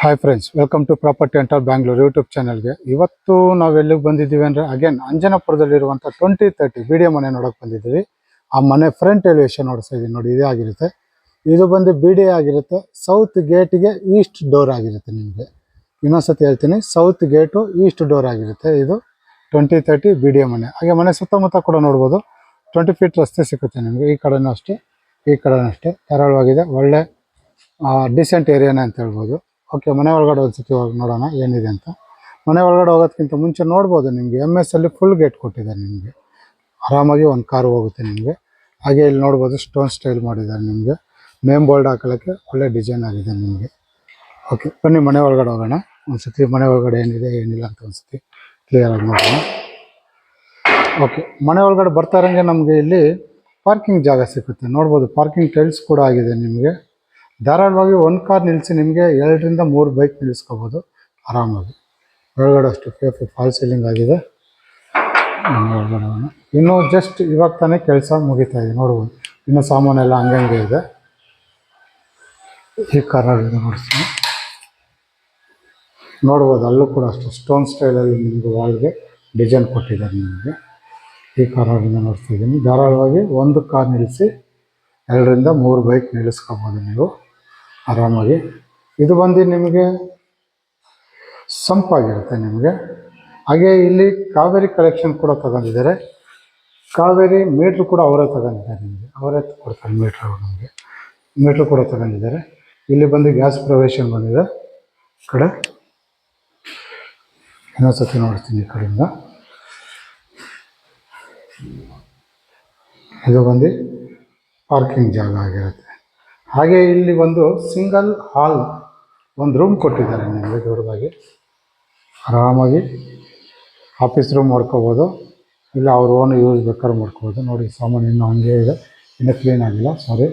Hi friends, welcome to property hunter Bangalore YouTube ಚಾನಲ್ಗೆ. ಇವತ್ತು ನಾವು ಎಲ್ಲಿಗೆ ಬಂದಿದ್ದೀವಿ ಅಂದರೆ ಅಗೇನ್ ಅಂಜನಾಪುರದಲ್ಲಿರುವಂಥ 2030 BDA ಮನೆ ನೋಡೋಕೆ ಬಂದಿದ್ದೀವಿ. ಆ ಮನೆ ಫ್ರಂಟ್ ಎಲಿವೇಶನ್ ನೋಡ್ತಾ ಇದ್ದೀನಿ ನೋಡಿ, ಇದೇ ಆಗಿರುತ್ತೆ. ಇದು ಬಂದು BDA ಆಗಿರುತ್ತೆ. ಸೌತ್ ಗೇಟಿಗೆ ಈಸ್ಟ್ ಡೋರ್ ಆಗಿರುತ್ತೆ. ನಿಮಗೆ ಇನ್ನೊಂದ್ಸತಿ ಹೇಳ್ತೀನಿ, ಸೌತ್ ಗೇಟು ಈಸ್ಟ್ ಡೋರ್ ಆಗಿರುತ್ತೆ. ಇದು 2030 BDA ಮನೆ. ಹಾಗೆ ಮನೆ ಸುತ್ತಮುತ್ತ ಕೂಡ ನೋಡ್ಬೋದು. 20 ಫೀಟ್ ರಸ್ತೆ ಸಿಗುತ್ತೆ ನಿಮಗೆ. ಈ ಕಡೆನೂ ಅಷ್ಟೇ, ಈ ಕಡೆನೂ ಅಷ್ಟೇ, ಧಾರಾಳವಾಗಿದೆ. ಒಳ್ಳೆ ಡಿಸೆಂಟ್ ಏರಿಯಾನೇ ಅಂತ ಹೇಳ್ಬೋದು. ಓಕೆ, ಮನೆ ಒಳಗಡೆ ಒಂದ್ಸತಿ ಹೋಗಿ ನೋಡೋಣ ಏನಿದೆ ಅಂತ. ಮನೆ ಒಳಗಡೆ ಹೋಗೋದಕ್ಕಿಂತ ಮುಂಚೆ ನೋಡ್ಬೋದು, ನಿಮಗೆ MS ಅಲ್ಲಿ ಫುಲ್ ಗೇಟ್ ಕೊಟ್ಟಿದ್ದಾರೆ. ನಿಮಗೆ ಆರಾಮಾಗಿ ಒಂದು ಕಾರು ಹೋಗುತ್ತೆ ನಿಮಗೆ. ಹಾಗೆ ಇಲ್ಲಿ ನೋಡ್ಬೋದು, ಸ್ಟೋನ್ ಸ್ಟೈಲ್ ಮಾಡಿದ್ದಾರೆ. ನಿಮಗೆ ನೇಮ್ ಬೋರ್ಡ್ ಹಾಕೊಳ್ಳೋಕ್ಕೆ ಒಳ್ಳೆ ಡಿಸೈನ್ ಆಗಿದೆ ನಿಮಗೆ. ಓಕೆ, ಬನ್ನಿ ಮನೆ ಒಳಗಡೆ ಹೋಗೋಣ. ಒಂದ್ಸತಿ ಮನೆ ಒಳಗಡೆ ಏನಿದೆ ಏನಿಲ್ಲ ಅಂತ ಒಂದ್ಸತಿ ಕ್ಲಿಯರಾಗಿ ನೋಡೋಣ. ಓಕೆ, ಮನೆ ಒಳಗಡೆ ಬರ್ತಾ ಇರೋಂಗೆ ನಮಗೆ ಇಲ್ಲಿ ಪಾರ್ಕಿಂಗ್ ಜಾಗ ಸಿಗುತ್ತೆ. ನೋಡ್ಬೋದು, ಪಾರ್ಕಿಂಗ್ ಟೈಲ್ಸ್ ಕೂಡ ಆಗಿದೆ. ನಿಮಗೆ ಧಾರಾಳವಾಗಿ ಒಂದು ಕಾರ್ ನಿಲ್ಲಿಸಿ ನಿಮಗೆ 2 ರಿಂದ 3 ಬೈಕ್ ನಿಲ್ಲಿಸ್ಕೋಬೋದು ಆರಾಮಾಗಿ. ಒಳಗಡೆ ಅಷ್ಟು ಫಾಲ್ ಸೀಲಿಂಗ್ ಆಗಿದೆ. ಒಳಗಡೆ ಇನ್ನೂ ಜಸ್ಟ್ ಇವಾಗ ತಾನೇ ಕೆಲಸ ಮುಗಿತಾ ಇದೆ. ನೋಡ್ಬೋದು, ಇನ್ನೂ ಸಾಮಾನೆಲ್ಲ ಹಂಗಂಗೆ ಇದೆ. ಈ ಕಾರ್ನರ್ ನೋಡ್ತೀನಿ, ನೋಡ್ಬೋದು, ಅಲ್ಲೂ ಕೂಡ ಅಷ್ಟು ಸ್ಟೋನ್ ಸ್ಟೈಲಲ್ಲಿ ನಿಮಗೆ ವಾಲ್ಗೆ ಡಿಸೈನ್ ಕೊಟ್ಟಿದ್ದಾರೆ. ನಿಮಗೆ ಈ ಕಾರ್ನರಿಂದ ನೋಡ್ತಿದ್ದೀನಿ. ಧಾರಾಳವಾಗಿ ಒಂದು ಕಾರ್ ನಿಲ್ಲಿಸಿ 2 ರಿಂದ 3 ಬೈಕ್ ನಿಲ್ಲಿಸ್ಕೋಬೋದು ನೀವು ಆರಾಮಾಗಿ. ಇದು ಬಂದು ನಿಮಗೆ ಸಂಪಾಗಿರುತ್ತೆ ನಿಮಗೆ. ಹಾಗೆ ಇಲ್ಲಿ ಕಾವೇರಿ ಕಲೆಕ್ಷನ್ ಕೂಡ ತಗೊಂಡಿದ್ದಾರೆ. ಕಾವೇರಿ ಮೀಟ್ರ್ ಕೂಡ ಅವರೇ ತಗೊಂಡಿದ್ದಾರೆ. ನಿಮಗೆ ಅವರೇ ಕೊಡ್ತಾರೆ ಮೀಟ್ರ್. ನಮಗೆ ಮೀಟ್ರ್ ಕೂಡ ತಗೊಂಡಿದ್ದಾರೆ. ಇಲ್ಲಿ ಬಂದು ಗ್ಯಾಸ್ ಪ್ರವೇಶನ್ ಬಂದಿದೆ. ಕಡೆ ಇನ್ನೊಂದ್ಸತಿ ನೋಡ್ತೀನಿ ಈ ಕಡೆಯಿಂದ. ಇದು ಬಂದು ಪಾರ್ಕಿಂಗ್ ಜಾಗ ಆಗಿರುತ್ತೆ. ಹಾಗೆ ಇಲ್ಲಿ ಒಂದು ಸಿಂಗಲ್ ಹಾಲ್ ಒಂದು ರೂಮ್ ಕೊಟ್ಟಿದ್ದಾರೆ ನಿಮಗೆ ದೊಡ್ಡದಾಗಿ. ಆರಾಮಾಗಿ ಆಫೀಸ್ ರೂಮ್ ಮಾಡ್ಕೋಬೋದು, ಇಲ್ಲ ಅವ್ರ ಓನ್ ಯೂಸ್ ಬೇಕಾದ್ರೂ ಮಾಡ್ಕೋಬೋದು. ನೋಡಿ, ಸಾಮಾನು ಇನ್ನೂ ಹಂಗೆ ಇದೆ, ಇನ್ನೂ ಕ್ಲೀನ್ ಆಗಿಲ್ಲ, ಸಾರಿ.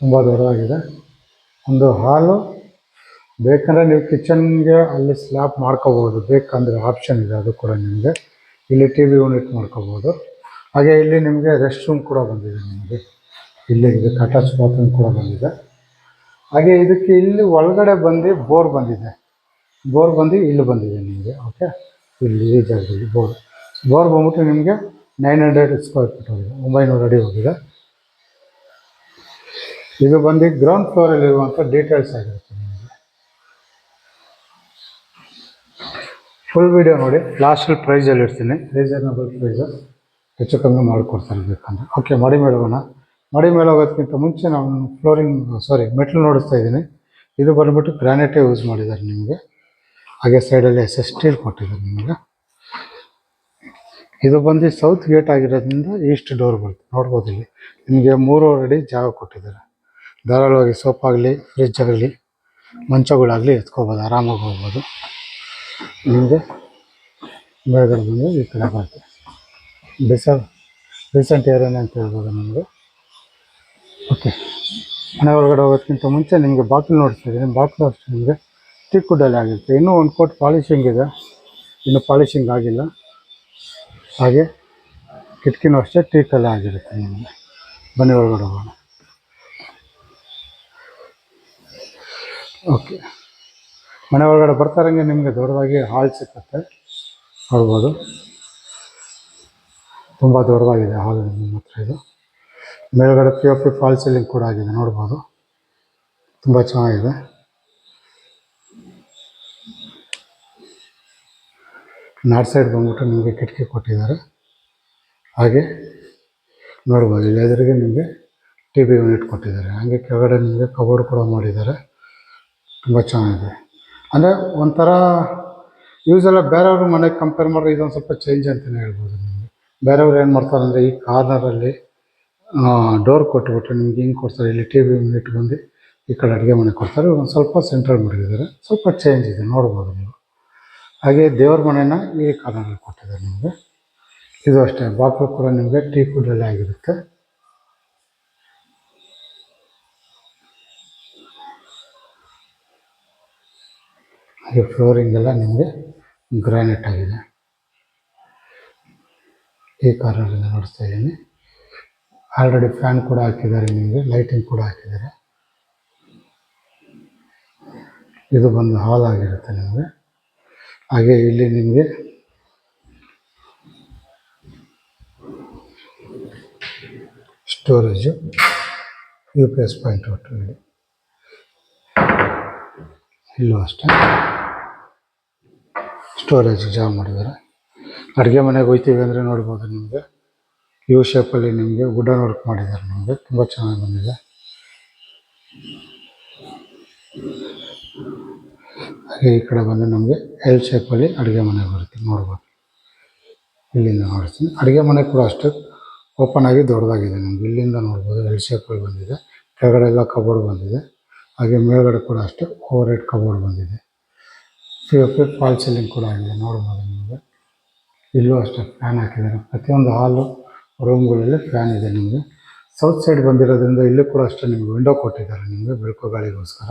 ತುಂಬ ದೊಡ್ಡದಾಗಿದೆ ಒಂದು ಹಾಲು. ಬೇಕಂದರೆ ನೀವು ಕಿಚನ್ಗೆ ಅಲ್ಲಿ ಸ್ಲ್ಯಾಬ್ ಮಾಡ್ಕೋಬೋದು, ಬೇಕಂದರೆ ಆಪ್ಷನ್ ಇದೆ ಅದು ಕೂಡ ನಿಮಗೆ. ಇಲ್ಲಿ TV ಯೂನಿಟ್ ಮಾಡ್ಕೋಬೋದು. ಹಾಗೆ ಇಲ್ಲಿ ನಿಮಗೆ ರೆಸ್ಟ್ ರೂಮ್ ಕೂಡ ಬಂದಿದೆ. ನಿಮಗೆ ಇಲ್ಲಿ ಇದಕ್ಕೆ ಅಟ್ಯಾಚ್ ಬಾತ್ರೂಮ್ ಕೂಡ ಬಂದಿದೆ. ಹಾಗೆ ಇದಕ್ಕೆ ಇಲ್ಲಿ ಒಳಗಡೆ ಬಂದು ಬೋರ್ ಬಂದಿದೆ. ಬೋರ್ ಬಂದು ಇಲ್ಲಿ ಬಂದಿದೆ ನಿಮಗೆ. ಓಕೆ, ಇಲ್ಲಿ ಈ ಜಾಗದಲ್ಲಿ ಬೋರ್ ಬಂದ್ಬಿಟ್ಟು ನಿಮಗೆ 900 ಸ್ಕ್ವೇರ್ ಫೀಟ್ ಹೋಗಿದೆ, 900 ಅಡಿ ಹೋಗಿದೆ. ಇದು ಬಂದು ಗ್ರೌಂಡ್ ಫ್ಲೋರಲ್ಲಿರುವಂಥ ಡೀಟೇಲ್ಸ್ ಆಗಿರುತ್ತೆ. ನಿಮಗೆ ಫುಲ್ ವಿಡಿಯೋ ನೋಡಿ. ಲಾಸ್ಟಲ್ಲಿ ಪ್ರೈಸಲ್ಲಿ ಇರ್ತೀನಿ, ರೀಸನಬಲ್ ಪ್ರೈಸು, ಹೆಚ್ಚು ಕಮ್ಮಿ ಮಾಡಿಕೊಡ್ತಾರೆ ಬೇಕಂದ್ರೆ. ಓಕೆ, ಮಡಿ ಮೇಲೆ ಹೋಗೋಣ. ಮಡಿ ಮೇಲೆ ಹೋಗೋದಕ್ಕಿಂತ ಮುಂಚೆ ನಾವು ಮೆಟ್ಲು ನೋಡಿಸ್ತಾ ಇದ್ದೀನಿ. ಇದು ಬಂದ್ಬಿಟ್ಟು ಗ್ರಾನೈಟೇ ಯೂಸ್ ಮಾಡಿದ್ದಾರೆ ನಿಮಗೆ. ಹಾಗೆ ಸೈಡಲ್ಲಿ SS ಸ್ಟೀಲ್ ಕೊಟ್ಟಿದ್ದಾರೆ ನಿಮಗೆ. ಇದು ಬಂದು ಸೌತ್ ಗೇಟ್ ಆಗಿರೋದ್ರಿಂದ ಈಸ್ಟ್ ಡೋರ್ ಬರುತ್ತೆ. ನೋಡ್ಬೋದು, ಇಲ್ಲಿ ನಿಮಗೆ 3 ಅಡಿ ಜಾಗ ಕೊಟ್ಟಿದ್ದಾರೆ. ಧಾರಾಳವಾಗಿ ಸೋಫಾ ಆಗಲಿ, ಫ್ರಿಜ್ ಆಗಲಿ, ಮಂಚಗಳಾಗಲಿ ಎತ್ಕೋಬೋದು, ಆರಾಮಾಗಿ ಹೋಗ್ಬೋದು. ನಿಮಗೆ ಮೇಲ್ಗಡೆ ಬಂದು ಈ ಕಡೆ ಬರುತ್ತೆ. ರೀಸೆಂಟ್ ಏರಿಯಾನೇ ಅಂತ ಹೇಳ್ಬೋದು ನಿಮಗೆ. ಓಕೆ, ಮನೆ ಒಳಗಡೆ ಹೋಗೋದಕ್ಕಿಂತ ಮುಂಚೆ ನಿಮಗೆ ಬಾಕ್ಲು ನೋಡ್ತಾ ಇದ್ದೀನಿ. ಬಾಕ್ಲು ಅಷ್ಟೇ ನಿಮಗೆ ಟೀಕ್ ವುಡ್ಡಲ್ಲಿ ಆಗಿರುತ್ತೆ. ಇನ್ನೂ ಒಂದು ಕೋಟ್ ಪಾಲಿಶಿಂಗ್ ಇದೆ, ಇನ್ನೂ ಪಾಲಿಶಿಂಗ್ ಆಗಿಲ್ಲ. ಹಾಗೆ ಕಿಟಕಿನೂ ಅಷ್ಟೇ ಟೀಕಲ್ಲೇ ಆಗಿರುತ್ತೆ ನಿಮಗೆ. ಬನ್ನಿ ಒಳಗಡೆ ಹೋಗೋಣ. ಓಕೆ, ಮನೆ ಒಳಗಡೆ ಬರ್ತಾರಂಗೆ ನಿಮಗೆ ದೊಡ್ಡದಾಗಿ ಹಾಲ್ ಸಿಗುತ್ತೆ. ನೋಡ್ಬೋದು, ತುಂಬ ದೊಡ್ಡದಾಗಿದೆ ಹಾಲ್ ನಿಮ್ಮ ಹತ್ರ. ಇದು ಮೇಲ್ಗಡೆ POP ಫಾಲ್ ಸೀಲಿಂಗ್ ಕೂಡ ಆಗಿದೆ. ನೋಡ್ಬೋದು, ತುಂಬ ಚೆನ್ನಾಗಿದೆ. ನಾರ್ತ್ ಸೈಡ್ ಬಂದ್ಬಿಟ್ಟು ನಿಮಗೆ ಕಿಟಕಿ ಕೊಟ್ಟಿದ್ದಾರೆ. ಹಾಗೆ ನೋಡ್ಬೋದು, ಇಲ್ಲಿ ಎದುರಿಗೆ ನಿಮಗೆ TV ಯೂನಿಟ್ ಕೊಟ್ಟಿದ್ದಾರೆ. ಹಾಗೆ ಕೆಳಗಡೆ ನಿಮಗೆ ಕಬೋರ್ಡ್ ಕೂಡ ಮಾಡಿದ್ದಾರೆ. ತುಂಬ ಚೆನ್ನಾಗಿದೆ. ಅಂದರೆ ಒಂಥರ ಯೂಸೆಲ್ಲ ಬೇರೆಯವ್ರ ಮನೆಗೆ ಕಂಪೇರ್ ಮಾಡಿದ್ರೆ ಇದೊಂದು ಸ್ವಲ್ಪ ಚೇಂಜ್ ಅಂತಲೇ ಹೇಳ್ಬೋದು. ನಿಮಗೆ ಬೇರೆಯವ್ರು ಏನು ಮಾಡ್ತಾರೆ ಅಂದರೆ, ಈ ಕಾರ್ನರಲ್ಲಿ ಡೋರ್ ಕೊಟ್ಬಿಟ್ಟು ನಿಮ್ಗೆ ಹಿಂಗೆ ಕೊಡ್ತಾರೆ. ಇಲ್ಲಿ TV ಯೂನಿಟ್ ಬಂದು ಈ ಕಡೆ ಅಡುಗೆ ಮನೆ ಕೊಡ್ತಾರೆ. ಒಂದು ಸ್ವಲ್ಪ ಸೆಂಟ್ರಲ್ ಮಾಡಿದ್ದಾರೆ, ಸ್ವಲ್ಪ ಚೇಂಜ್ ಇದೆ, ನೋಡ್ಬೋದು ನೀವು. ಹಾಗೆ ದೇವ್ರ ಮನೆನ ಈ ಕಾರ್ನರಲ್ಲಿ ಕೊಟ್ಟಿದ್ದಾರೆ ನಿಮಗೆ. ಇದು ಅಷ್ಟೇ, ಬಾಕ್ಲು ಕೂಡ ನಿಮಗೆ ಟೀಕ್ ವುಡ್ಡಲ್ಲೇ ಆಗಿರುತ್ತೆ. ಹಾಗೆ ಫ್ಲೋರಿಂಗ್ ಎಲ್ಲ ನಿಮಗೆ ಗ್ರಾನೈಟ್ ಆಗಿದೆ. ಈ ಕಾರ್ನರಿಂದ ನೋಡ್ತಾ ಇದ್ದೀನಿ. ಆಲ್ರೆಡಿ ಫ್ಯಾನ್ ಕೂಡ ಹಾಕಿದ್ದಾರೆ ನಿಮಗೆ, ಲೈಟಿಂಗ್ ಕೂಡ ಹಾಕಿದ್ದಾರೆ. ಇದು ಬಂದು ಹಾಲ್ ಆಗಿರುತ್ತೆ ನಿಮಗೆ. ಹಾಗೆ ಇಲ್ಲಿ ನಿಮಗೆ ಸ್ಟೋರೇಜು, UPS ಪಾಯಿಂಟ್ ಒಟ್ಟು ಇಲ್ಲೂ ಅಷ್ಟೇ ಸ್ಟೋರೇಜ್ ಜಾಮ್ ಮಾಡಿದ್ದಾರೆ. ಅಡುಗೆ ಮನೆಗೆ ಹೋಗ್ತೀವಿ ಅಂದರೆ ನೋಡ್ಬೋದು ನಿಮಗೆ ಯು ಶೇಪಲ್ಲಿ ನಿಮಗೆ ವುಡನ್ ವರ್ಕ್ ಮಾಡಿದ್ದಾರೆ. ನಿಮಗೆ ತುಂಬ ಚೆನ್ನಾಗಿ ಬಂದಿದೆ. ಹಾಗೆ ಈ ಕಡೆ ಬಂದು ನಮಗೆ L ಶೇಪಲ್ಲಿ ಅಡುಗೆ ಮನೆ ಬರುತ್ತೆ ನೋಡ್ಬೋದು. ಇಲ್ಲಿಂದ ನೋಡ್ತೀನಿ ಅಡುಗೆ ಮನೆ ಕೂಡ ಅಷ್ಟೇ ಓಪನ್ ಆಗಿ ದೊಡ್ಡದಾಗಿದೆ. ನಿಮ್ಗೆ ಇಲ್ಲಿಂದ ನೋಡ್ಬೋದು L ಶೇಪಲ್ಲಿ ಬಂದಿದೆ. ಕೆಳಗಡೆ ಎಲ್ಲ ಕಬೋರ್ಡ್ ಬಂದಿದೆ. ಹಾಗೆ ಮೇಲ್ಗಡೆ ಕೂಡ ಅಷ್ಟೇ ಓವರ್ ಹೆಡ್ ಕಬೋರ್ಡ್ ಬಂದಿದೆ. POP ಫಾಲ್ ಸೀಲಿಂಗ್ ಕೂಡ ಆಗಿದೆ ನೋಡ್ಬೋದು ನಿಮಗೆ. ಇಲ್ಲೂ ಅಷ್ಟೇ ಫ್ಯಾನ್ ಹಾಕಿದ್ದಾರೆ. ಪ್ರತಿಯೊಂದು ಹಾಲು ರೂಮ್ಗಳಲ್ಲಿ ಫ್ಯಾನ್ ಇದೆ. ನಿಮಗೆ ಸೌತ್ ಸೈಡ್ ಬಂದಿರೋದ್ರಿಂದ ಇಲ್ಲೂ ಕೂಡ ಅಷ್ಟೇ ನಿಮಗೆ ವಿಂಡೋ ಕೊಟ್ಟಿದ್ದಾರೆ ನಿಮಗೆ ಬೆಳಕು ಗಾಳಿಗೋಸ್ಕರ.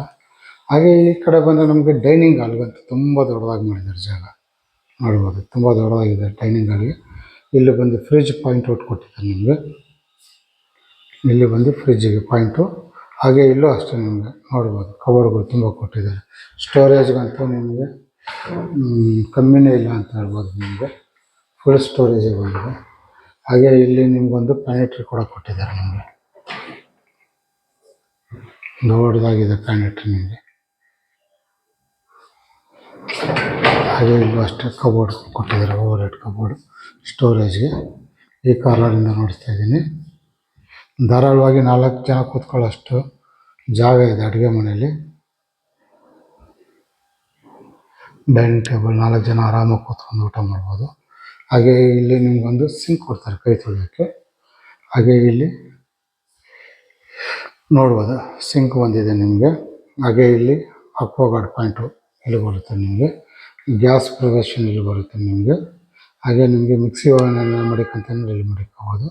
ಹಾಗೆ ಈ ಕಡೆ ಬಂದರೆ ನಮಗೆ ಡೈನಿಂಗ್ ಹಾಲ್ಗಂತೂ ತುಂಬ ದೊಡ್ಡದಾಗಿ ಮಾಡಿದ್ದಾರೆ ಜಾಗ ನೋಡ್ಬೋದು. ತುಂಬ ದೊಡ್ಡದಾಗಿದೆ ಡೈನಿಂಗ್ ಹಾಲ್ಗೆ. ಇಲ್ಲಿ ಬಂದು ಫ್ರಿಜ್ ಪಾಯಿಂಟ್ ಔಟ್ ಕೊಟ್ಟಿದ್ದಾರೆ ನಿಮಗೆ. ಇಲ್ಲಿ ಬಂದು ಫ್ರಿಜ್ಜಿಗೆ ಪಾಯಿಂಟು. ಹಾಗೆ ಇಲ್ಲೂ ಅಷ್ಟೇ ನಿಮಗೆ ನೋಡ್ಬೋದು ಕಬೋರ್ಡ್ಗಳು ತುಂಬ ಕೊಟ್ಟಿದ್ದಾರೆ. ಸ್ಟೋರೇಜ್ಗಂತೂ ನಿಮಗೆ ಕಮ್ಮಿನೇ ಇಲ್ಲ ಅಂತ ಹೇಳ್ಬೋದು. ನಿಮಗೆ ಫುಲ್ ಸ್ಟೋರೇಜ್ ಬಂದಿದೆ. ಹಾಗೆ ಇಲ್ಲಿ ನಿಮಗೊಂದು ಪ್ಯಾನೆಟ್ರಿ ಕೂಡ ಕೊಟ್ಟಿದ್ದಾರೆ. ನಿಮಗೆ ದೊಡ್ಡದಾಗಿದೆ ಪ್ಯಾನೆಟ್ರಿ ನಿಮಗೆ. ಹಾಗೆ ಇಲ್ಲೂ ಅಷ್ಟೇ ಕಬೋರ್ಡ್ ಕೊಟ್ಟಿದ್ದಾರೆ, ಓವರ್ ಹೆಡ್ ಕಬೋರ್ಡ್ ಸ್ಟೋರೇಜ್ಗೆ. ಈ ಕಾರ್ನರಿಂದ ನೋಡ್ತಾ ಇದ್ದೀನಿ. ಧಾರಾಳವಾಗಿ 4 ಜನ ಕೂತ್ಕೊಳ್ಳೋಷ್ಟು ಜಾಗ ಇದೆ ಅಡುಗೆ ಮನೆಯಲ್ಲಿ. ಡೈನಿಂಗ್ ಟೇಬಲ್ 4 ಜನ ಆರಾಮಾಗಿ ಕೂತ್ಕೊಂಡು ಊಟ ಮಾಡ್ಬೋದು. ಹಾಗೆ ಇಲ್ಲಿ ನಿಮಗೊಂದು ಸಿಂಕ್ ಕೊಡ್ತಾರೆ ಕೈ ತೊಳೆಯೋಕ್ಕೆ. ಹಾಗೆ ಇಲ್ಲಿ ನೋಡ್ಬೋದು ಸಿಂಕ್ ಬಂದಿದೆ ನಿಮಗೆ. ಹಾಗೆ ಇಲ್ಲಿ ಅಕ್ವಾಗಾರ್ಡ್ ಪಾಯಿಂಟು ಇಲ್ಲಿ ಬರುತ್ತೆ ನಿಮಗೆ. ಗ್ಯಾಸ್ ಪ್ರೊವಿಷನ್ ಇಲ್ಲಿ ಬರುತ್ತೆ ನಿಮಗೆ. ಹಾಗೆ ನಿಮಗೆ ಮಿಕ್ಸಿ ಓವನ್ ಮಡಿಕಂತಂದ್ರೆ ಇಲ್ಲಿ ಮಡಿಕೋಬೋದು.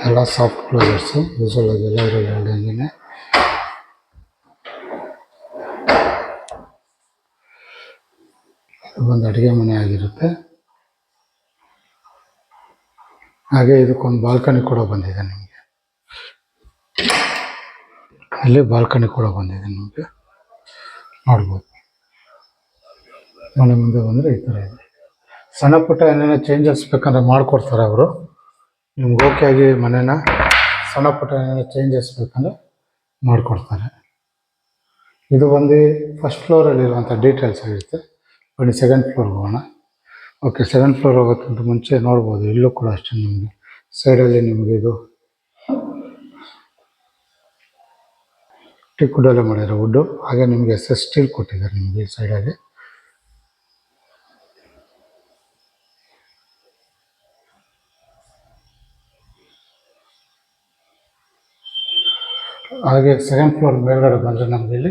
ಎಲ್ಲ ಸಾಫ್ಟ್ ಕ್ಲೋಸರ್ಸು ಯೂಸಲ್ ಆಗಿ ಎಲ್ಲ ಹೇಳ್ದಂಗೆ. ಒಂದು ಅಡುಗೆ ಮನೆ ಆಗಿರುತ್ತೆ. ಹಾಗೆ ಇದಕ್ಕೊಂದು ಬಾಲ್ಕನಿ ಕೂಡ ಬಂದಿದೆ ನಿಮಗೆ. ಇಲ್ಲಿ ಬಾಲ್ಕನಿ ಕೂಡ ಬಂದಿದೆ ನಿಮಗೆ ನೋಡ್ಬೋದು. ಮನೆ ಮುಂದೆ ಬಂದರೆ ಈ ಥರ ಇದೆ. ಸಣ್ಣ ಪುಟ್ಟ ಏನೇನೋ ಚೇಂಜಸ್ ಬೇಕಂದ್ರೆ ಮಾಡಿಕೊಡ್ತಾರೆ ಅವರು. ನಿಮ್ಗೆ ಓಕೆ ಆಗಿ ಮನೇನ ಸಣ್ಣ ಪುಟ್ಟ ಏನೇನೋ ಚೇಂಜಸ್ ಬೇಕಂದ್ರೆ ಮಾಡಿಕೊಡ್ತಾರೆ. ಇದು ಬಂದು ಫಸ್ಟ್ ಫ್ಲೋರಲ್ಲಿರುವಂಥ ಡೀಟೇಲ್ಸ್ ಆಗಿರುತ್ತೆ. ಬನ್ನಿ ಸೆಕೆಂಡ್ ಫ್ಲೋರ್ಗೆ ಹೋಗೋಣ. ಓಕೆ, ಸೆಕೆಂಡ್ ಫ್ಲೋರ್ ಹೋಗೋಕ್ಕಿಂತ ಮುಂಚೆ ನೋಡ್ಬೋದು ಇಲ್ಲೂ ಕೂಡ ಅಷ್ಟೇ ನಿಮಗೆ ಸೈಡಲ್ಲಿ ನಿಮಗೆ ಇದು ಟಿಕ್ ವುಡ್ಡಲ್ಲೇ ಮಾಡಿರೋ ವುಡ್ಡು. ಹಾಗೆ ನಿಮಗೆ SS ಸ್ಟೀಲ್ ಕೊಟ್ಟಿದ್ದಾರೆ ನಿಮಗೆ ಈ ಸೈಡಲ್ಲಿ. ಹಾಗೆ ಸೆಕೆಂಡ್ ಫ್ಲೋರ್ ಮೇಲ್ಗಡೆ ಬಂದರೆ ನಮಗೆ ಇಲ್ಲಿ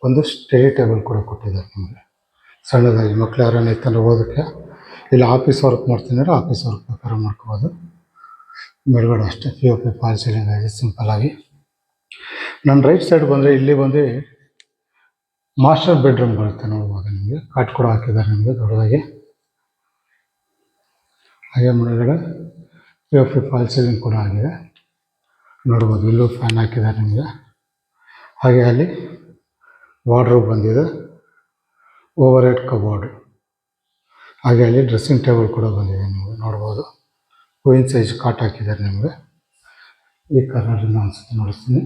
ಒಂದು ಸ್ಟಡಿ ಟೇಬಲ್ ಕೂಡ ಕೊಟ್ಟಿದ್ದಾರೆ ನಿಮಗೆ ಸಣ್ಣದಾಗಿ. ಮಕ್ಕಳು ಯಾರನ್ನ ಇತ್ತಂದ್ರೆ ಓದೋಕ್ಕೆ. ಇಲ್ಲಿ ಆಫೀಸ್ ವರ್ಕ್ ಮಾಡ್ತಿದ್ದಾರೆ, ಆಫೀಸ್ ವರ್ಕ್ ಬೇಕಾದ್ರೆ ಮಾಡ್ಕೋಬೋದು. ಮೇಲ್ಗಡೆ ಅಷ್ಟೇ POP ಫಾಲ್ ಸೀಲಿಂಗ್ ಆಗಿದೆ ಸಿಂಪಲ್ಲಾಗಿ. ನನ್ನ ರೈಟ್ ಸೈಡ್ ಬಂದರೆ ಇಲ್ಲಿ ಬಂದು ಮಾಸ್ಟರ್ ಬೆಡ್ರೂಮ್ ಬರುತ್ತೆ ನೋಡ್ಬೋದು. ನಿಮಗೆ ಕಾಟ್ ಕೂಡ ಹಾಕಿದ್ದಾರೆ ನಿಮಗೆ ದೊಡ್ಡದಾಗಿ. ಹಾಗೆ ಮೇಲ್ಗಡೆ POP ಫಾಲ್ ಸೀಲಿಂಗ್ ಕೂಡ ಆಗಿದೆ ನೋಡ್ಬೋದು. ಇಲ್ಲೂ ಫ್ಯಾನ್ ಹಾಕಿದ್ದಾರೆ ನಿಮಗೆ. ಹಾಗೆ ಅಲ್ಲಿ ವಾರ್ಡ್ರೋಬ್ ಬಂದಿದೆ, ಓವರ್ ಹೆಡ್ ಕಬೋರ್ಡ್. ಹಾಗೆ ಅಲ್ಲಿ ಡ್ರೆಸ್ಸಿಂಗ್ ಟೇಬಲ್ ಕೂಡ ಬಂದಿದೆ ನಿಮಗೆ ನೋಡ್ಬೋದು. ಕ್ವೀನ್ ಸೈಜ್ ಕಾಟ್ ಹಾಕಿದ್ದಾರೆ ನಿಮಗೆ. ಈ ಕಾರ್ನರಿಂದ ಅನ್ಸುತ್ತೆ ನೋಡಿಸ್ತೀನಿ.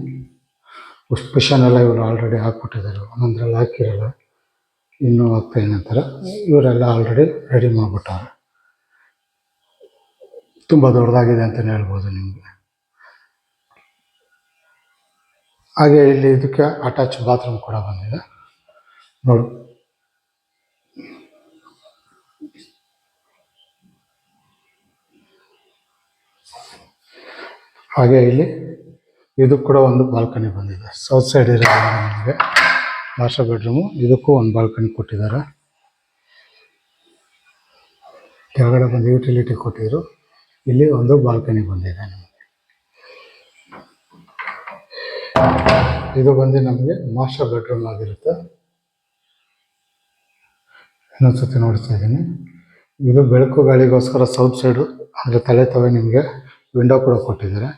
ಪುಷನ್ ಎಲ್ಲ ಇವರು ಆಲ್ರೆಡಿ ಹಾಕ್ಬಿಟ್ಟಿದ್ದಾರೆ. ಒಂದೊಂದ್ರಲ್ಲಿ ಹಾಕಿರಲ್ಲ, ಇನ್ನೂ ಹಾಕ್ತಾ ಏನಂತಾರೆ. ಇವರೆಲ್ಲ ಆಲ್ರೆಡಿ ರೆಡಿ ಮಾಡಿಬಿಟ್ಟವ್ರೆ. ತುಂಬ ದೊಡ್ಡದಾಗಿದೆ ಅಂತಲೇ ಹೇಳ್ಬೋದು ನಿಮಗೆ. ಹಾಗೆ ಇಲ್ಲಿ ಇದಕ್ಕೆ ಅಟ್ಯಾಚ್ ಬಾತ್ರೂಮ್ ಕೂಡ ಬಂದಿದೆ ನೋಡು. ಹಾಗೆ ಇಲ್ಲಿ ಇದು ಕೂಡ ಒಂದು ಬಾಲ್ಕನಿ ಬಂದಿದೆ. ಸೌತ್ ಸೈಡ್ ಇರೋದ್ರಿಂದ ನಿಮಗೆ ಮಾಸ್ಟರ್ ಬೆಡ್ರೂಮು. ಇದಕ್ಕೂ ಒಂದು ಬಾಲ್ಕನಿ ಕೊಟ್ಟಿದ್ದಾರೆ. ಕೆಳಗಡೆ ಬಂದು ಯುಟಿಲಿಟಿ ಕೊಟ್ಟಿದ್ರು. ಇಲ್ಲಿ ಒಂದು ಬಾಲ್ಕನಿ ಬಂದಿದೆ ನಿಮಗೆ. ಇದು ಬಂದು ನಮಗೆ ಮಾಸ್ಟರ್ ಬೆಡ್ರೂಮ್ ಆಗಿರುತ್ತೆ. ಇನ್ನೊಂದ್ಸತಿ ನೋಡ್ತಾ ಇದ್ದೀನಿ. ಇದು ಬೆಳಕು ಗಾಳಿಗೋಸ್ಕರ ಸೌತ್ ಸೈಡು ಅಂದರೆ ತಲೆ ತವೆ ನಿಮಗೆ ವಿಂಡೋ ಕೂಡ ಕೊಟ್ಟಿದ್ದಾರೆ.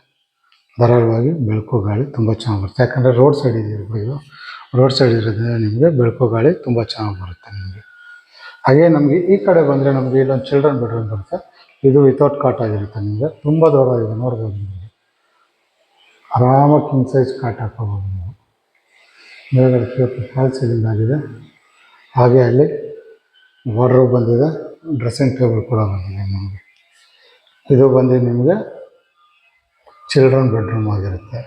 ಧಾರಾಳವಾಗಿ ಬೆಳಕು ಗಾಳಿ ತುಂಬ ಚೆನ್ನಾಗಿ ಬರುತ್ತೆ. ಯಾಕಂದರೆ ರೋಡ್ ಸೈಡ್ ಇದೆ ಇದು. ರೋಡ್ ಸೈಡ್ ಇರೋದ್ರಿಂದ ನಿಮಗೆ ಬೆಳಕು ಗಾಳಿ ತುಂಬ ಚೆನ್ನಾಗಿ ಬರುತ್ತೆ ನಿಮಗೆ. ಹಾಗೆ ನಮಗೆ ಈ ಕಡೆ ಬಂದರೆ ನಮಗೆ ಇಲ್ಲೊಂದು ಚಿಲ್ಡ್ರನ್ ಬೆಡ್ರೂಮ್ ಬರುತ್ತೆ. ಇದು ವಿತೌಟ್ ಕಾಟ್ ಆಗಿರುತ್ತೆ ನಿಮಗೆ. ತುಂಬ ದೊಡ್ಡದಾಗಿದೆ, ನೋಡ್ಬೋದು ನಿಮಗೆ. ಆರಾಮಾಗಿ ಕಿಂಗ್ ಸೈಜ್ ಕಾಟ್ ಹಾಕೋಬೋದು ನೀವು. ಮೇಲ್ಗಡೆ ಫಾಲ್ ಸೀಲಿಂಗ್ ಆಗಿದೆ. ಹಾಗೆ ಅಲ್ಲಿ ವಾರ್ಡ್ರೋಬ್ ಬಂದಿದೆ, ಡ್ರೆಸ್ಸಿಂಗ್ ಟೇಬಲ್ ಕೂಡ ಬಂದಿದೆ ನಿಮಗೆ. ಇದು ಬಂದು ನಿಮಗೆ ಚಿಲ್ಡ್ರನ್ ಬೆಡ್ರೂಮ್ ಆಗಿರುತ್ತೆ.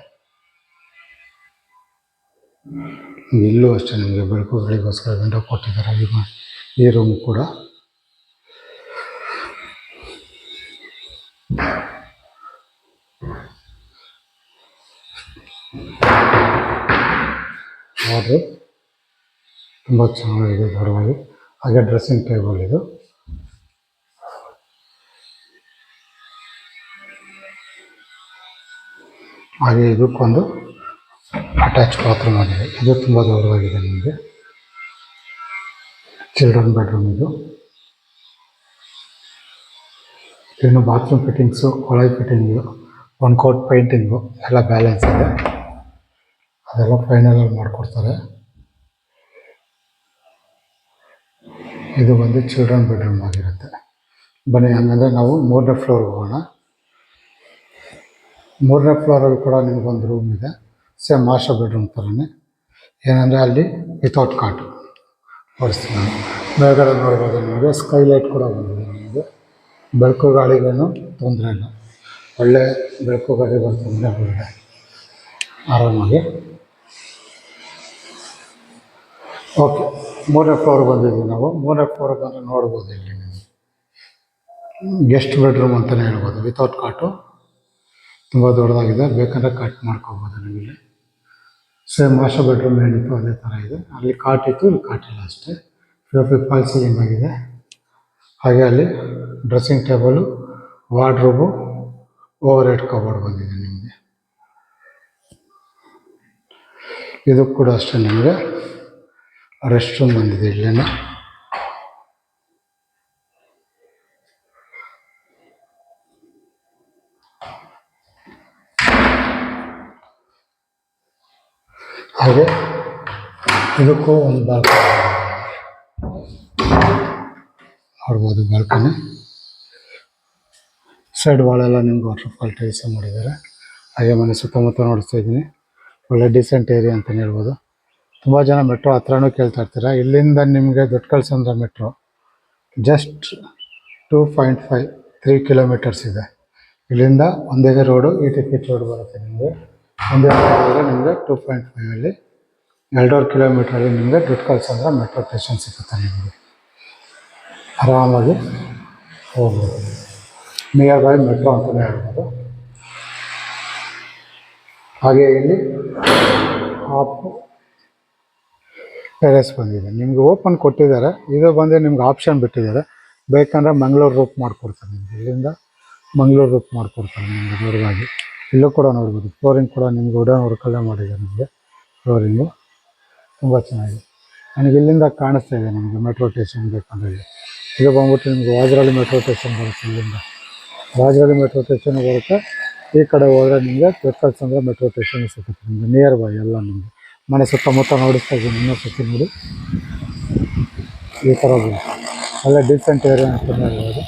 ಇಲ್ಲೂ ಅಷ್ಟೇ ನಿಮಗೆ ಬೆಳಕುಗಳಿಗೋಸ್ಕರ ವಿಂಡೋ ಕೊಟ್ಟಿದ್ದಾರೆ. ಈ ರೂಮ್ ಕೂಡ ವಾರ್ಡ್ರೋಬ್ ತುಂಬ ಚೆನ್ನಾಗಿದೆ, ದೊಡ್ಡದಾಗಿ. ಹಾಗೆ ಡ್ರೆಸ್ಸಿಂಗ್ ಟೇಬಲ್ ಇದು. ಹಾಗೆ ಇದಕ್ಕೊಂದು ಅಟ್ಯಾಚ್ ಬಾತ್ರೂಮ್ ಆಗಿದೆ. ಇದು ತುಂಬ ದೊಡ್ಡದಾಗಿದೆ ನಿಮಗೆ. ಚಿಲ್ಡ್ರನ್ ಬೆಡ್ರೂಮ್ ಇದು. ಇನ್ನು ಬಾತ್ರೂಮ್ ಫಿಟ್ಟಿಂಗ್ಸು, ಕೊಳಾಯಿ ಫಿಟ್ಟಿಂಗು, ಒನ್ ಕೋಟ್ ಪೇಂಟಿಂಗು ಎಲ್ಲ ಬ್ಯಾಲೆನ್ಸ್ ಇದೆ. ಅದೆಲ್ಲ ಫೈನಲಲ್ಲಿ ಮಾಡಿಕೊಡ್ತಾರೆ. ಇದು ಬಂದು ಚಿಲ್ಡ್ರನ್ ಬೆಡ್ರೂಮ್ ಆಗಿರುತ್ತೆ. ಬನ್ನಿ, ಹಂಗಂದರೆ ನಾವು 3ನೇ ಫ್ಲೋರ್ಗೆ ಹೋಗೋಣ. 3ನೇ ಫ್ಲೋರಲ್ಲಿ ಕೂಡ ನಿಮಗೊಂದು ರೂಮ್ ಇದೆ, ಸೇಮ್ ಮಾಸ್ಟರ್ ಬೆಡ್ರೂಮ್ ಥರನೇ. ಏನಂದರೆ ಅಲ್ಲಿ ವಿತೌಟ್ ಕಾಟ್ ತೋರಿಸ್ತೀನಿ ನಾನು. ಮೇಲ್ಗಡೆ ನೋಡ್ಬೋದು ನಿಮಗೆ ಸ್ಕೈಲೈಟ್ ಕೂಡ ಬಂದಿದೆ ನಿಮಗೆ. ಬೆಳಕು ಗಾಳಿಗೇನು ತೊಂದರೆ ಇಲ್ಲ, ಒಳ್ಳೆ ಬೆಳಕು ಗಾಳಿ ಬರ್ತದೆ ಹೊರಗಡೆ ಆರಾಮಾಗಿ. ಓಕೆ, 3ನೇ ಫ್ಲೋರ್ ಬಂದಿದ್ದೀವಿ ನಾವು. 3ನೇ ಫ್ಲೋರ್ ಬಂದರೆ ನೋಡ್ಬೋದು ಇಲ್ಲಿ ನೀವು ಗೆಸ್ಟ್ ಬೆಡ್ರೂಮ್ ಅಂತಲೇ ಹೇಳ್ಬೋದು. ವಿತೌಟ್ ಕಾಟು, ತುಂಬ ದೊಡ್ಡದಾಗಿದೆ. ಬೇಕಂದರೆ ಕಟ್ ಮಾಡ್ಕೋಬೋದು ನಿಮಗೆ. ಸೇಮ್ ಮಾಸ್ಟರ್ ಬೆಡ್ರೂಮ್ ಏನಿತ್ತು ಅದೇ ಥರ ಇದೆ. ಅಲ್ಲಿ ಕಾಟ್ ಇತ್ತು, ಇಲ್ಲಿ ಕಾಟಿಲ್ಲ ಅಷ್ಟೇ. ಫಾಲ್ ಸೀಲಿಂಗ್ ಆಗಿದೆ. ಹಾಗೆ ಅಲ್ಲಿ dressing table, wardrobe, over head cupboard ಬಂದಿದೆ ನಿಮಗೆ. ಇದು ಕೂಡ ಅಷ್ಟೇ ನಿಮಗೆ ರೆಸ್ಟ್ ರೂಮ್ ಬಂದಿದೆ ಇಲ್ಲೇನೆ. ಹಾಗೆ ಇದಕ್ಕೂ ಒಂದು ಬಾಲ್ಕನಿ ನೋಡ್ಬೋದು. ಬಾಲ್ಕನಿ ಸೈಡ್ ವಾಲೆಲ್ಲ ನಿಮ್ಗೆ ವಾಟರ್ಫಾಲ್ ಟೈಲ್ಸ್ ಮಾಡಿದ್ದಾರೆ. ಹಾಗೆ ಮನೆ ಸುತ್ತಮುತ್ತ ನೋಡಿಸ್ತಾ ಇದ್ದೀನಿ. ಒಳ್ಳೆ ಡಿಸೆಂಟ್ ಏರಿಯಾ ಅಂತಲೇ ಹೇಳ್ಬೋದು. ತುಂಬ ಜನ ಮೆಟ್ರೋ ಹತ್ರನೂ ಕೇಳ್ತಾ ಇರ್ತೀರ. ಇಲ್ಲಿಂದ ನಿಮಗೆ ದೊಡ್ಡಕಲ್ಸಂದ್ರ ಮೆಟ್ರೋ ಜಸ್ಟ್ 2.53 ಕಿಲೋಮೀಟರ್ಸ್ ಇದೆ. ಇಲ್ಲಿಂದ ಒಂದೇ ರೋಡು, ಟಿಕೆಟ್ ರೋಡ್ ಬರುತ್ತೆ ನಿಮಗೆ. ಒಂದೇ ರೋಡ್ ನಿಮಗೆ 2.5 2.5 ಕಿಲೋಮೀಟ್ರಲ್ಲಿ ನಿಮಗೆ ದೊಡ್ಡಕಲ್ಸಂದ್ರ ಮೆಟ್ರೋ ಸ್ಟೇಷನ್ ಸಿಗುತ್ತೆ. ನಿಮಗೆ ಆರಾಮಾಗಿ ಹೋಗ್ಬೋದು. ನಿಯರ್ ಬೈ ಮೆಟ್ರೋ ಅಂತಲೇ ಹೇಳ್ಬೋದು. ಹಾಗೆ ಇಲ್ಲಿ ಟೆರೆಸ್ ಬಂದಿದೆ ನಿಮಗೆ, ಓಪನ್ ಕೊಟ್ಟಿದ್ದಾರೆ. ಇದು ಬಂದು ನಿಮ್ಗೆ ಆಪ್ಷನ್ ಬಿಟ್ಟಿದ್ದಾರೆ. ಬೇಕಂದರೆ ಮಂಗಳೂರು ರೂಟ್ ಮಾಡಿಕೊಡ್ತಾರೆ ನಿಮಗೆ. ಇಲ್ಲಿಂದ ಮಂಗಳೂರು ರೂಟ್ ಮಾಡಿಕೊಡ್ತಾರೆ ನಿಮಗೆ ದೊಡ್ಡದಾಗಿ. ಇಲ್ಲೂ ಕೂಡ ನೋಡ್ಬೋದು ಫ್ಲೋರಿಂಗ್ ಕೂಡ ನಿಮ್ಗೆ ವುಡನ್ ವರ್ಕಲ್ಲೇ ಮಾಡಿದ್ದಾರೆ. ನಿಮಗೆ ಫ್ಲೋರಿಂಗು ತುಂಬ ಚೆನ್ನಾಗಿದೆ. ನನಗೆ ಇಲ್ಲಿಂದ ಕಾಣಿಸ್ತಾ ಇದೆ ನಿಮಗೆ ಮೆಟ್ರೋ ಸ್ಟೇಷನ್ ಬೇಕಂದರೆ. ಇದು ಬಂದ್ಬಿಟ್ಟು ನಿಮಗೆ ವಾಜರಾಳಿ ಮೆಟ್ರೋ ಸ್ಟೇಷನ್ ಬರುತ್ತೆ. ಇಲ್ಲಿಂದ ವಾಜರಾಳಿ ಮೆಟ್ರೋ ಸ್ಟೇಷನ್ ಬರುತ್ತೆ. ಈ ಕಡೆ ಹೋದರೆ ನಿಮಗೆ ದೊಡ್ಡಕಲ್ಸಂದ್ರ ಮೆಟ್ರೋ ಸ್ಟೇಷನ್ ಸಿಗುತ್ತೆ ನಿಮಗೆ. ನಿಯರ್ ಬೈ ಎಲ್ಲ ನಿಮಗೆ ಮನೆ ಸುತ್ತಮುತ್ತ ನೋಡಿಸ್ತಾ ಇದ್ದೀನಿ. ಇನ್ನೊಂದು ಸುತ್ತಿ ನೋಡಿ, ಈ ಥರ ಎಲ್ಲ ಡೀಸೆಂಟ್ ಏರಿಯಾ ಅಂತಲೇ ಹೇಳ್ಬೋದು.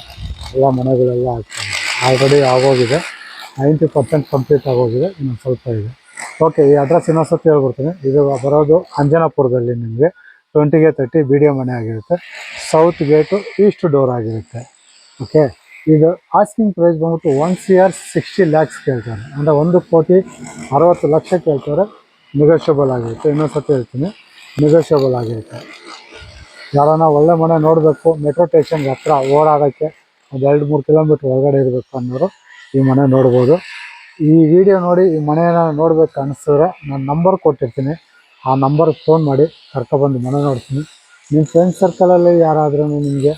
ಎಲ್ಲ ಮನೆಗಳೆಲ್ಲ ಆಗ್ತಾಯಿದೆ. ಆಲ್ರೆಡಿ ಆಗೋಗಿದೆ, 90% ಕಂಪ್ಲೀಟ್ ಆಗೋಗಿದೆ, ಇನ್ನೊಂದು ಸ್ವಲ್ಪ ಇದೆ. ಓಕೆ, ಈ ಅಡ್ರೆಸ್ ಇನ್ನೊಂದು ಸತಿ ಹೇಳ್ಬಿಡ್ತೀನಿ. ಇದು ಬರೋದು ಅಂಜನಾಪುರದಲ್ಲಿ ನಿಮಗೆ 20x30 BDO ಮನೆ ಆಗಿರುತ್ತೆ. ಸೌತ್ ಗೇಟು ಈಸ್ಟ್ ಡೋರ್ ಆಗಿರುತ್ತೆ. ಓಕೆ, ಇದು ಆಸ್ಕಿಂಗ್ ಪ್ರೈಸ್ ಬಂದ್ಬಿಟ್ಟು 1,60 lakhs ಕೇಳ್ತಾರೆ. ಅಂದರೆ 1,60,00,000 ಕೇಳ್ತಾರೆ. ನೆಗೋಷಿಯಬಲ್ ಆಗಿರುತ್ತೆ. ಇನ್ನೊಂದು ಸತಿ ಹೇಳ್ತೀನಿ, ನೆಗೋಷಿಯಬಲ್ ಆಗಿರುತ್ತೆ. ಯಾರನ್ನ ಒಳ್ಳೆ ಮನೆ ನೋಡಬೇಕು, ಮೆಟ್ರೋ ಸ್ಟೇಷನ್ಗೆ ಹತ್ರ ಓಡಾಡೋಕ್ಕೆ ಒಂದು 2-3 ಕಿಲೋಮೀಟ್ರ್ ಹೊರಗಡೆ ಇರಬೇಕು ಅನ್ನೋರು ಈ ಮನೆ ನೋಡ್ಬೋದು. ಈ ವಿಡಿಯೋ ನೋಡಿ ಈ ಮನೆಯನ್ನು ನೋಡ್ಬೇಕು ಅನಿಸಿದ್ರೆ ನಾನು ನಂಬರ್ ಕೊಟ್ಟಿರ್ತೀನಿ. ಆ ನಂಬರ್ಗೆ ಫೋನ್ ಮಾಡಿ ಕರ್ಕೊಬಂದು ಮನೆ ನೋಡ್ತೀನಿ. ನಿಮ್ಮ ಫ್ರೆಂಡ್ಸ್ ಸರ್ಕಲಲ್ಲಿ ಯಾರಾದ್ರೂ ನಿಮಗೆ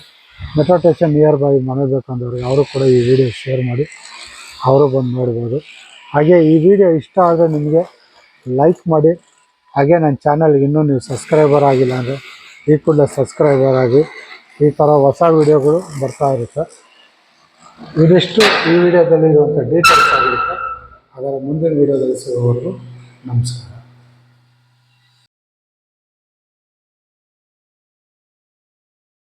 ಮೆಟ್ರೋ ಸ್ಟೇಷನ್ ನಿಯರ್ ಬೈ ಮನೆ ಬೇಕಂದವ್ರಿಗೆ ಅವರು ಕೂಡ ಈ ವಿಡಿಯೋ ಶೇರ್ ಮಾಡಿ ಅವರು ಬಂದು ನೋಡ್ಬೋದು. ಹಾಗೆ ಈ ವಿಡಿಯೋ ಇಷ್ಟ ಆದರೆ ನಿಮಗೆ ಲೈಕ್ ಮಾಡಿ. ಹಾಗೆ ನನ್ನ ಚಾನಲ್ಗೆ ಇನ್ನೂ ನೀವು ಸಬ್ಸ್ಕ್ರೈಬರ್ ಆಗಿಲ್ಲ ಅಂದರೆ ಈ ಕೂಡಲೇ ಸಬ್ಸ್ಕ್ರೈಬರ್ ಆಗಿ. ಈ ಥರ ಹೊಸ ವಿಡಿಯೋಗಳು ಬರ್ತಾ ಇರುತ್ತೆ. ಇದಿಷ್ಟು ಈ ವಿಡಿಯೋದಲ್ಲಿ ಇರುವಂಥ ಡೀಟೇಲ್ಸ್ ಆಗಿರುತ್ತೆ. ಅದರ ಮುಂದಿನ ವಿಡಿಯೋದಲ್ಲಿ ಸಿಗೋವರೆಗೂ ನಮಸ್ಕಾರ.